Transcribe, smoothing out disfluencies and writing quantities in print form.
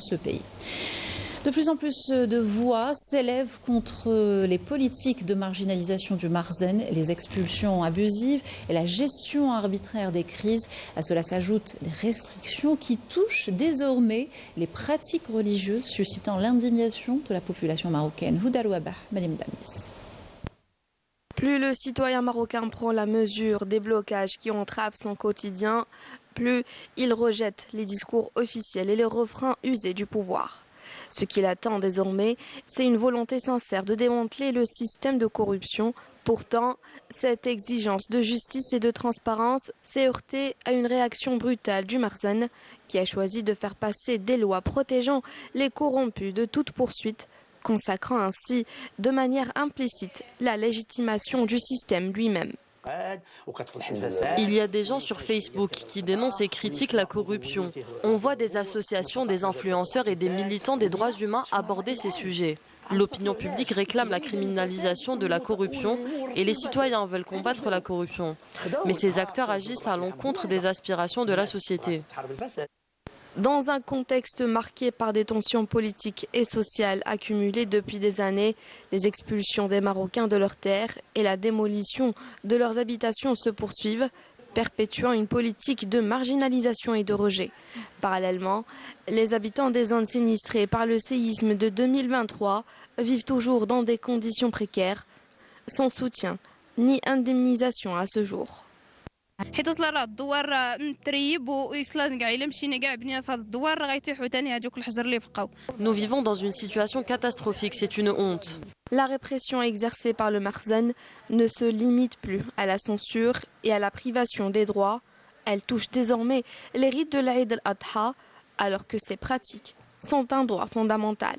ce pays. De plus en plus de voix s'élèvent contre les politiques de marginalisation du Marzen, les expulsions abusives et la gestion arbitraire des crises. À cela s'ajoutent les restrictions qui touchent désormais les pratiques religieuses, suscitant l'indignation de la population marocaine. Houda Louabah, Malim Damis. Plus le citoyen marocain prend la mesure des blocages qui entravent son quotidien, plus il rejette les discours officiels et les refrains usés du pouvoir. Ce qu'il attend désormais, c'est une volonté sincère de démanteler le système de corruption. Pourtant, cette exigence de justice et de transparence s'est heurtée à une réaction brutale du Marzen, qui a choisi de faire passer des lois protégeant les corrompus de toute poursuite, consacrant ainsi de manière implicite la légitimation du système lui-même. Il y a des gens sur Facebook qui dénoncent et critiquent la corruption. On voit des associations, des influenceurs et des militants des droits humains aborder ces sujets. L'opinion publique réclame la criminalisation de la corruption et les citoyens veulent combattre la corruption. Mais ces acteurs agissent à l'encontre des aspirations de la société. Dans un contexte marqué par des tensions politiques et sociales accumulées depuis des années, les expulsions des Marocains de leurs terres et la démolition de leurs habitations se poursuivent, perpétuant une politique de marginalisation et de rejet. Parallèlement, les habitants des zones sinistrées par le séisme de 2023 vivent toujours dans des conditions précaires, sans soutien ni indemnisation à ce jour. حيت اصلا راه الدوار راه متريب واصلا كاع الا مشينا كاع بنينا في هذا الدوار راه غيطيحوا ثاني هذوك الحجر اللي بقاو. Nous vivons dans une situation catastrophique, c'est une honte. La répression exercée par le Marzen ne se limite plus à la censure et à la privation des droits. Elle touche désormais les rites de l'Aïd al-Adha, alors que ces pratiques sont un droit fondamental.